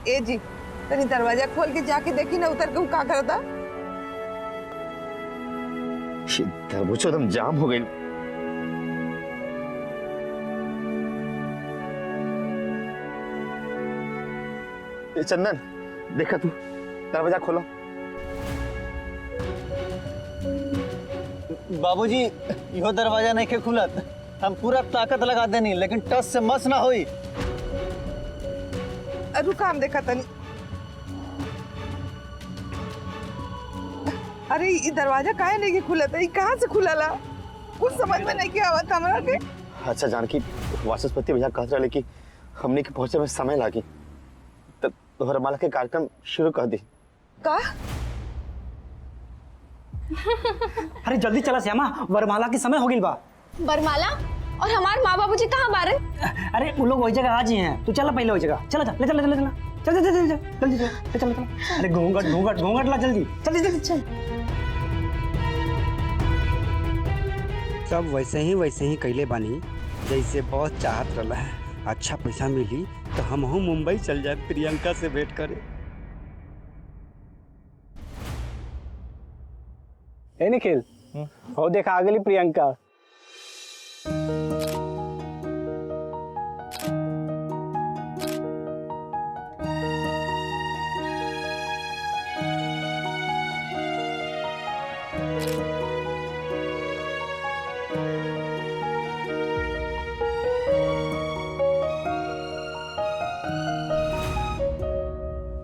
ए जी तनी दरवाजा खोल के जाके देखी ना उतर के वो का करता। तरबूज एकदम जाम हो गई। चंदन देखा तू दरवाजा खोलो। बाबूजी यो दरवाजा नहीं के खुलत, हम पूरा ताकत लगा देनी लेकिन टस से मस ना होई। रुका हम देखा तनी। अरे ये दरवाजा काहे नहीं के खुला था? ये कहाँ से खुला ला? कुछ समझ में नहीं किया आवत हमरा के। अच्छा जानकी वाचस्पति भैया कहत रहे कि हमने के पहुंचे में समय लागी तब वरमाला के कार्यक्रम शुरू कर दी का? अरे जल्दी चला श्यामा, वरमाला के समय हो गई बा। वरमाला और हमारे माँ बाबू जी कहाँ बारन? अरे वो लोग वही जगह आज ही हैं, तू चला पहले वही जगह। चला चल चल चल चल चल चल जल्दी चल चल चल। अरे घूंघट घूंघट घूंघट ला जल्दी चल जल्दी चल। सब वैसे ही कैले बानी जैसे बहुत चाहत रहा है। अच्छा पैसा मिली तो हम मुंबई चल जाए प्रियंका से भेंट करे। ए निखिल, हो देखा आ गई प्रियंका।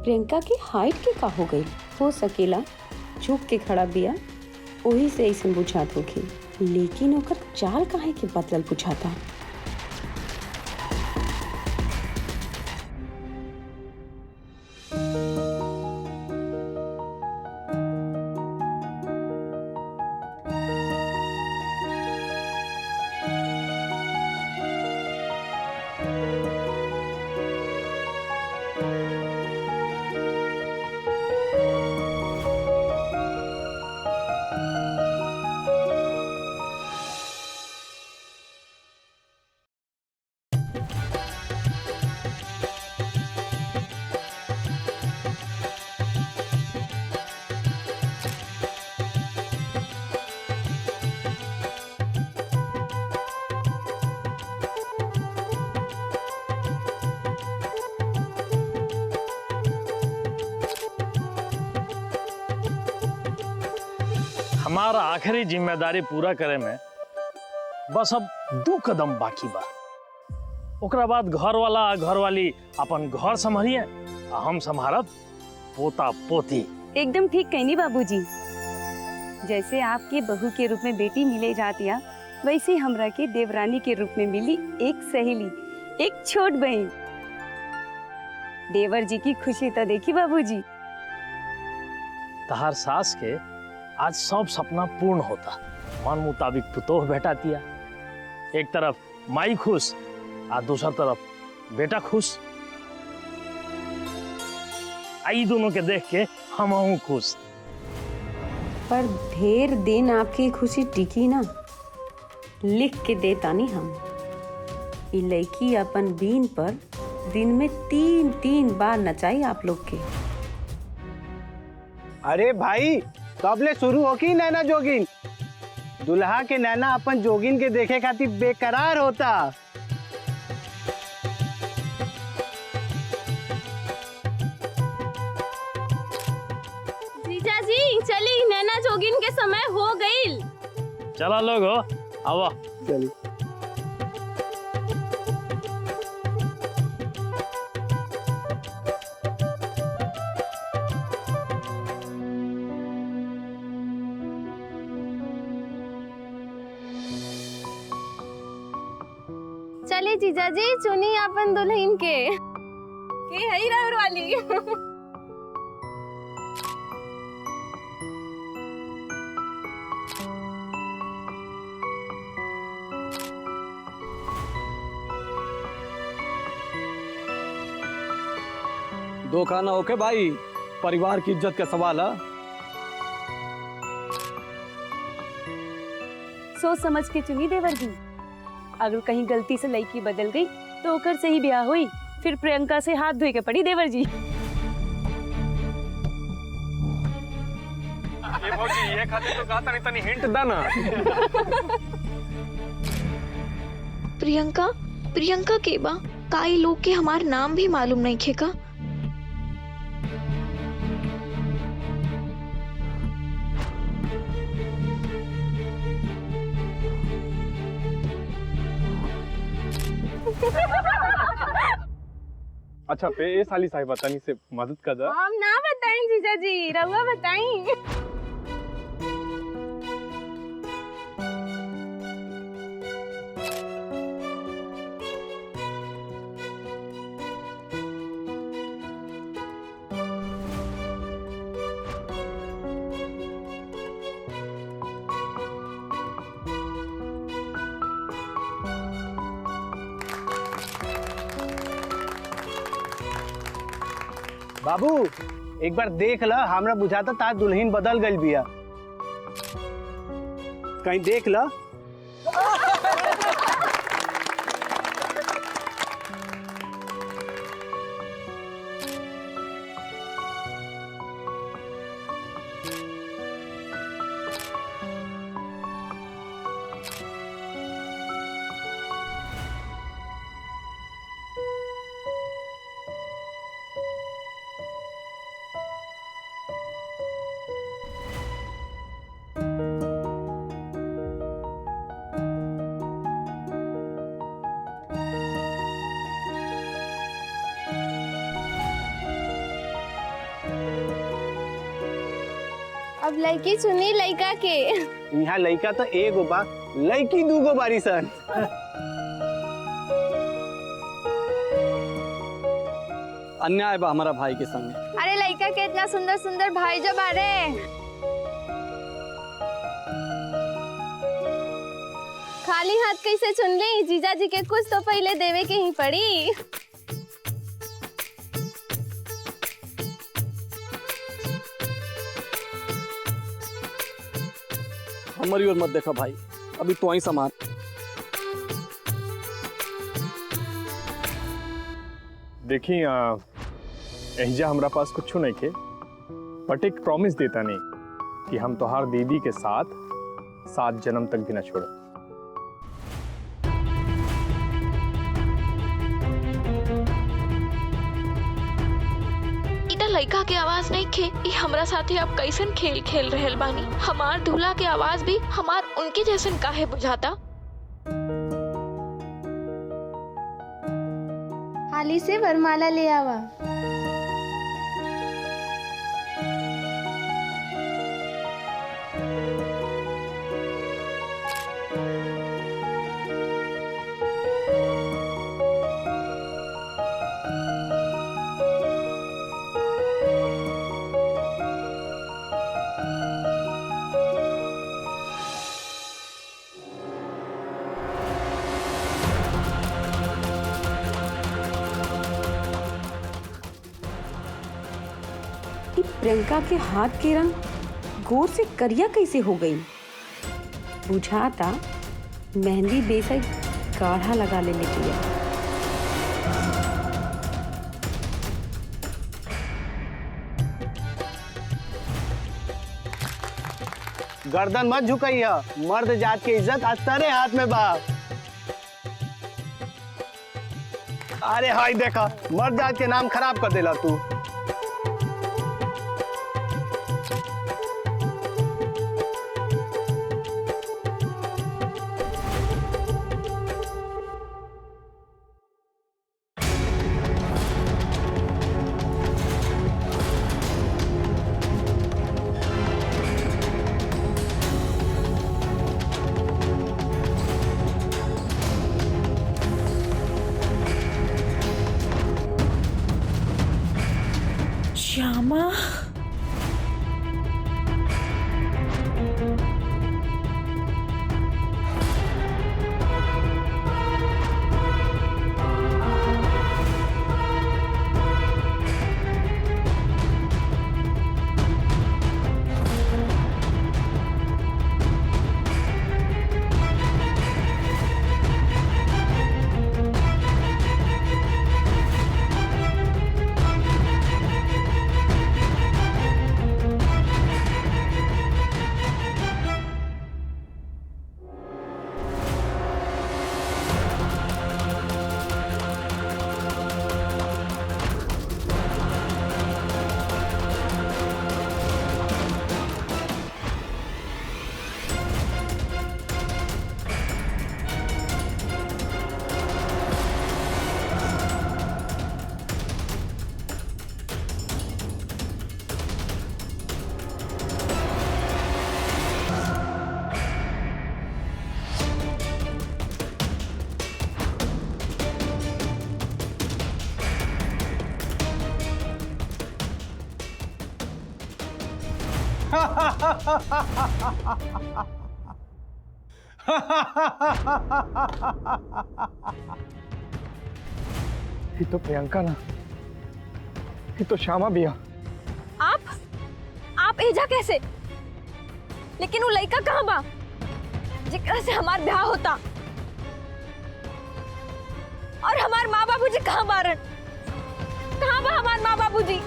प्रियंका की हाइट के का हो गई? हो सकेला झुक के खड़ा बिया वही से ऐसे बुझात होगी, लेकिन ओकर चाल काहे के बदलल बुझाता। हमारा आखिरी जिम्मेदारी पूरा करे में बस अब 2 कदम बाकी बा। ओकरा बाद घर वाला घर वाली अपन घर संभालिए, हम संभारब पोता पोती। एकदम ठीक कहनी बाबूजी। जैसे आपके बहू के रूप में बेटी मिले जातिया, वैसे हमरा के देवरानी के रूप में मिली एक सहेली, एक छोट बहन। देवर जी की खुशी तो देखी बाबूजी। तहार सास के आज सब सपना पूर्ण होता। मन मुताबिक पुतोह बेटा दिया, एक तरफ माई खुश और दूसरा तरफ बेटा खुश। आई दोनों के देख के हम खुश। पर ढेर दिन आपकी खुशी टिकी ना, लिख के देता नहीं हम। ये लड़की अपन बीन पर दिन में 3 बार नचाई आप लोग के। अरे भाई कब ले शुरू हो की नैना जोगिन? दुल्हा के नैना अपन जोगिन के देखे खातिर बेकरार होता। जीजा जी चली, नैना जोगिन के समय हो गई। चला लोग हो आवा। चलिए चले जीजा जी चुनी अपन दुल्हन के हई रहर वाली। दो खाना ओके भाई, परिवार की इज्जत का सवाल है। सोच समझ के चुनी देवर जी। अगर कहीं गलती से लड़की बदल गई तो ओकर से ही ब्याह हुई, फिर प्रियंका से हाथ धोए के पड़ी देवर जी। ये भौजी ये खाते तो कहा तनी तनी हिंट दा ना। प्रियंका प्रियंका के बा काई लोग के हमार नाम भी मालूम नहीं खे का। अच्छा पे ये साली साहिबा तनी से मदद कर दा। हम ना बताएं जीजा जी, रहुआ बताएं। बाबू एक बार देख ला, हमरा बुझाता तार दुल्हन बदल गई बिया। कहीं देख ला। अब लड़की चुनी लड़का के। यहाँ लड़का तो एगो बा, लड़की दूगो बारी सन। अन्याय बा हमारा भाई के संग। अरे लड़का के इतना सुंदर सुंदर भाई जो बारे। खाली हाथ कैसे चुन ली? जीजा जी के कुछ तो पहले देवे के ही पड़ी। हमारी ओर मत देखा भाई, अभी तो ही संभाल। देखी एहिजा हमरा पास कुछ नहीं के, बट एक प्रॉमिस देता नहीं कि हम तोहार दीदी के साथ 7 जन्म तक भी न छोड़ो। लड़का के आवाज नहीं खे, ई हमरा साथे अब कैसन खेल खेल रहल बानी। हमार दूल्हा के आवाज भी हमार उनके जैसन काहे बुझाता। हाली से वरमाला ले आवा। प्रियंका के हाथ के रंग गोर से करिया कैसे हो गई? बुझाता मेहंदी बेशक गाढ़ा लगा ले लिया। गर्दन मत झुकाइया, मर्द जात की इज्जत आज तेरे हाथ में बा। अरे हाय देखा, मर्द जात के नाम खराब कर देला तू। श्यामा, ये तो प्रियंका ना, ये तो श्यामा भैया। आप एजा कैसे? लेकिन वो लड़का कहाँ बा जेकरा से हमार ब्याह होता? और हमार माँ बाबूजी कहाँ बारन? कहाँ बा हमार माँ बाबूजी?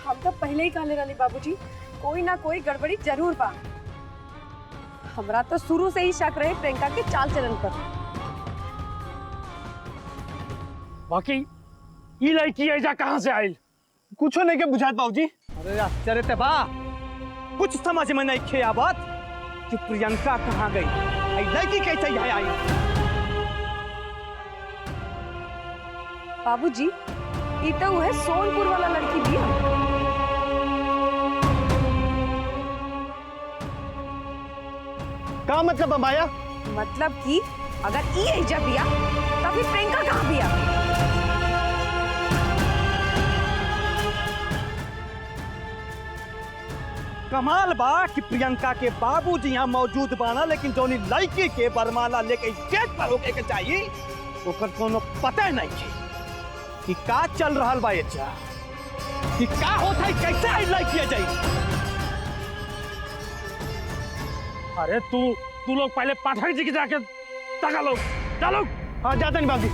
हम तो पहले ही कहले रहली बाबूजी, कोई ना कोई गड़बड़ी जरूर बा। हमरा तो शुरू से ही शक रहे प्रियंका के चाल चलन पर। बाकी ये लड़की ऐजा कहाँ से आई? कुछ नहीं के बुझात बाबूजी। अरे आश्चर्य ते बा, कुछ समझ में नहीं खे आवत कि प्रियंका कहाँ गई, आई लड़की कैसे यहाँ आई। बाबूजी, ये तो वो है सोनपुर वाला लड़की बिया। का मतलब माया? मतलब कि अगर ये एजा बिया तब फिर प्रियंका कहाँ बिया? कमाल बा कि प्रियंका के बाबूजी यहाँ मौजूद बाना, लेकिन जोनी लड़की के बरमाला लेके स्टेज पर होके के चाहिए ओकर कोनो पता नहीं है कि का चल रहा बा एजा, कि का होता है, कैसे आई लड़की जाई। अरे तू लोग पहले पाठक जी के जाके तका लो, चलो। हाँ जाते नहीं बाबूजी।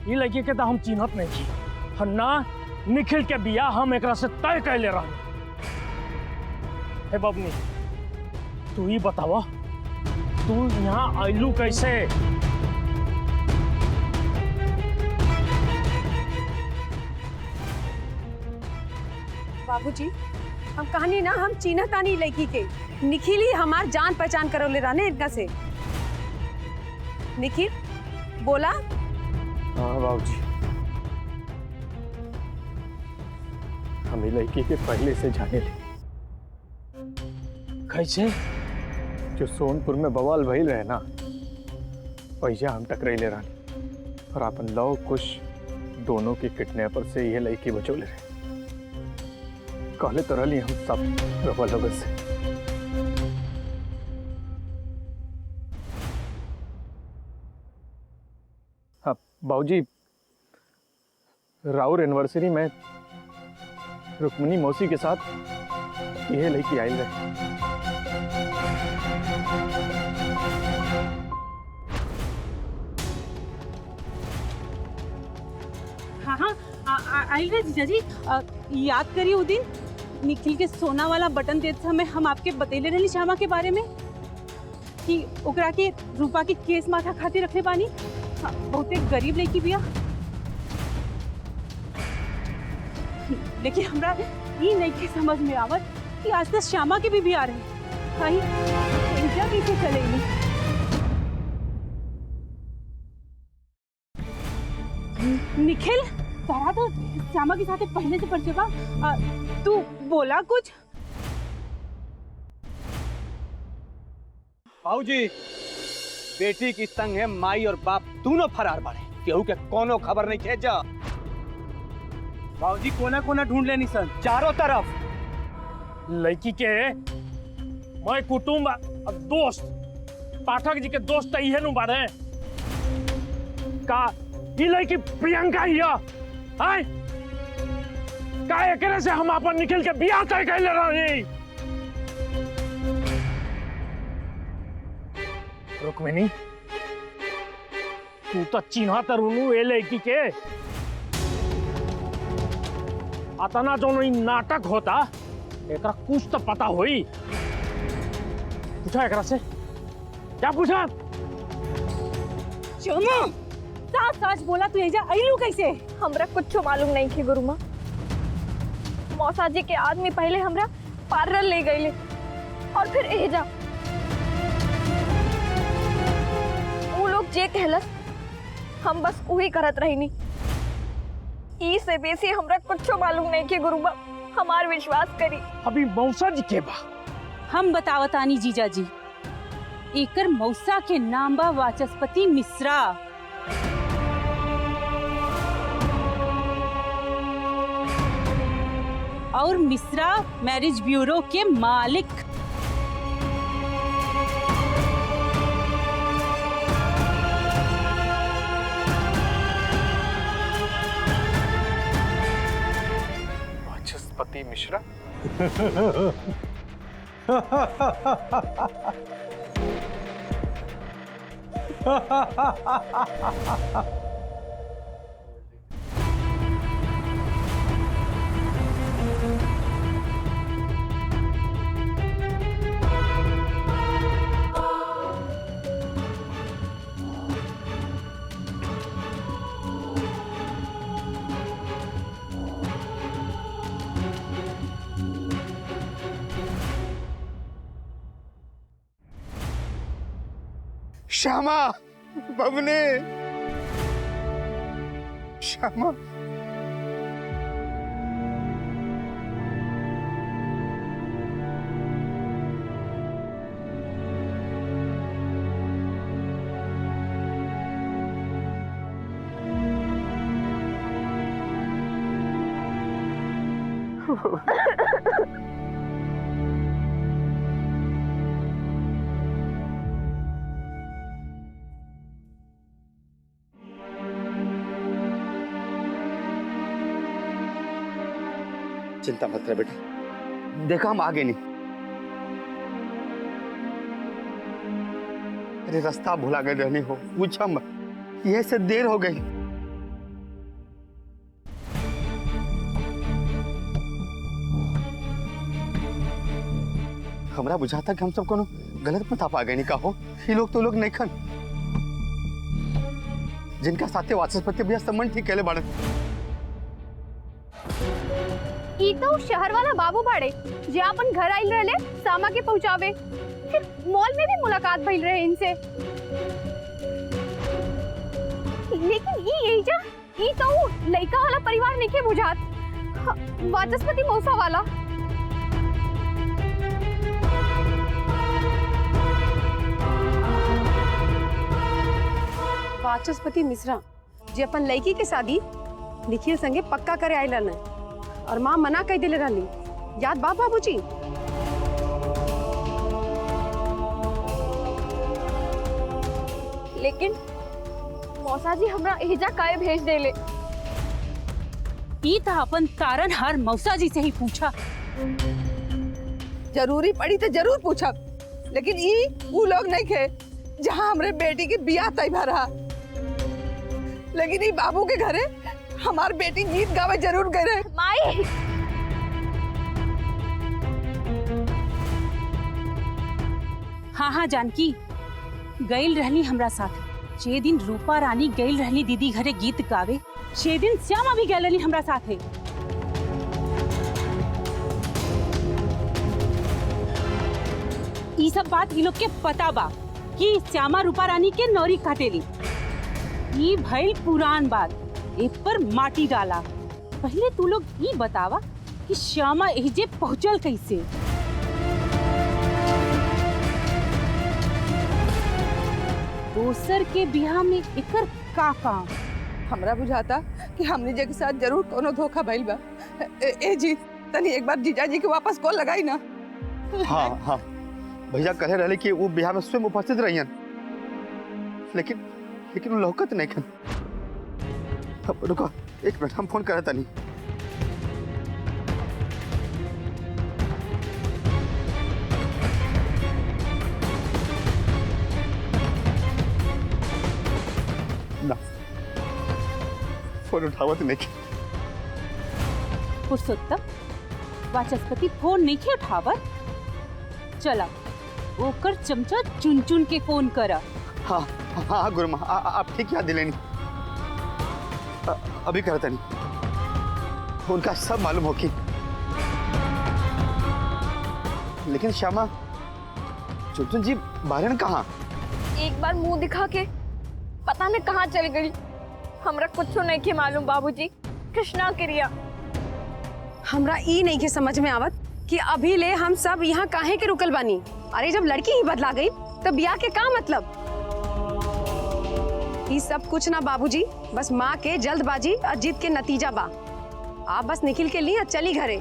ये लड़की के तो हम चिन्हत नहीं की, ना निखिल के बिया हम एकरा से तय कर ले रहा। हे बबनी, तू ही बतावा, तू यहाँ आइलू कैसे? बाबूजी, हम कहानी ना हम चीना तानी लड़की के निखिल ही हमार जान पहचान करौले रहने इनका से। निखिल बोला। हाँ बाबूजी, हम लड़की के पहले से जाने ले। कैसे? जो सोनपुर में बवाल भइल रहे ना, वैसे हम टकराइले रहनी और अपन लव कुश दोनों के किडनैपर से यह लड़की बचौले रहे। कहले तो रही हम सब रवा लोग से। हाँ बाबूजी, राउर एनिवर्सरी में रुक्मिनी मौसी के साथ यह लड़की आई रहे। हाँ आई रहे जीजा जी। याद करिए वो दिन निखिल के सोना वाला बटन देते समय हम आपके बतेले रही श्यामा के बारे में कि ओकरा के रूपा के केस माथा खातिर रखले बानी। बहुत एक गरीब लड़की बिया, लेकिन हमरा ये नहीं के समझ में आवत कि आज तक श्यामा के भी बिया रहे कहीं एजा कैसे चलेगी। निखिल तारा तो श्यामा के साथ पहले से परिचय बा, तू बोला कुछ? बाबूजी, बेटी की संग है माई और बाप दोनों फरार बाड़े, केहू के कोनो खबर नहीं खेजा। बाबूजी कोना कोना ढूंढ लेनी सन चारों तरफ। लड़की के मैं कुटुंब दोस्त पाठक जी के दोस्त इहे नु बारे का ई लड़की प्रियंका ही है का एकरे से हम अपन निखिल के बियाह तय कर ले रही। रुक्मिनी, तू तो चिन्हा तरुनु ए लड़की के अतना जो नाटक होता एकरा कुछ तो पता होई। पूछा एकरा से, क्या पूछा? श्यामा साच साच बोला, तू एजा आइलू कैसे? हमरा कुछ मालूम नहीं थी गुरुमा। मौसा जी के आदमी पहले हमरा पार्लर ले गए और फिर एजा वो लोग जे कहलस हम बस वही करत रही। ई से बेसी हमरा कुछ मालूम नहीं थी गुरुमा, हमार विश्वास करी। अभी मौसा जी के बा हम बतावतानी जीजा जी, एकर मौसा के नाम बा वाचस्पति मिश्रा। और मिश्रा मैरिज ब्यूरो के मालिक। वाचस्पति मिश्रा। श्यामा, बबने, श्यामा। चिंता मत कर बेटा, देखा हम आगे नहीं। अरे रास्ता भुला गए रहने हो, पूछा मत, यह से देर हो गई। हमरा बुझाता कि हम सब कोनो गलत पता पा गए नहीं का हो। ये लोग तो लोग नहीं खन जिनका साथे वाचस्पति भैया संबंध ठीक कहले बाड़े। ई तो शहर वाला बाबू बाड़े जे अपन घर आइल रहले सामा के पहुंचावे, फिर मॉल में भी मुलाकात भइल रहे इनसे। लेकिन ई एजा ई तो लइका वाला परिवार नहीं के बुझात, वाचस्पति मौसा वाला। वाचस्पति मिश्रा जे अपन लड़की के शादी निखिल संगे पक्का करे आइल न, और माँ मना कर दिले रहली, याद बा बाबूजी? लेकिन मौसा जी हमरा एजा काहे भेज देले? ई था अपन कारण हर मौसा जी से ही पूछा। जरूरी पड़ी तो जरूर पूछा, लेकिन ई वो लोग नहीं थे जहाँ हमरे बेटी की बियाह तय भा रहा। लेकिन ई बाबू के घरे हमार बेटी गीत गावे जरूर गए रहे। माई हाँ हाँ जानकी, गईल रहली हमरा साथ। जे दिन रूपा रानी गईल रहली दीदी घरे गीत गावे, छे दिन श्यामा भी गईल रहली हमरा साथे। ई सब बात ई लोग के पता बा कि श्यामा रूपा रानी के नौरी काटेली। ई भइल पुरान बात, ए पर माटी डाला। पहले तू लोग ई बतावा कि श्यामा एजे पहुंचल कैसे? दोसर के बियाह में एकर का काम? हमरा बुझाता कि हमने जे के साथ जरूर कोनो धोखा भइल बा। ए जी, तनी एक बार जीजा जी के वापस कॉल लगाई ना। हाँ हाँ, भैया कहे रहे कि वो बिहार में स्वयं उपस्थित रहियन, लेकिन वो लौकत नहीं खन। रुको एक मिनट, हम फोन करे तनी। ना, फोन उठावत नहीं। पुरुषोत्तम, वाचस्पति फोन नहीं के उठावत? चला ओकर चमचा चुन चुन के फोन करा। हाँ हाँ गुरु माँ, आप ठीक याद दिलेनी। अभी करता नहीं, उनका सब मालूम हो कि। लेकिन श्यामा, चुनचुन जी बाहर कहाँ? एक बार मुंह दिखा के पता न कहाँ चल गई। हमरा कुछ नहीं के मालूम बाबूजी। कृष्णा क्रिया हमरा ई नहीं के समझ में आवत कि अभी ले हम सब यहाँ काहे के रुकल बानी। अरे जब लड़की ही बदला गई तो ब्याह के का मतलब? ये सब कुछ ना बाबूजी, बस माँ के जल्दबाजी और जिद के नतीजा बा। आप बस निखिल के लिए चली घरे।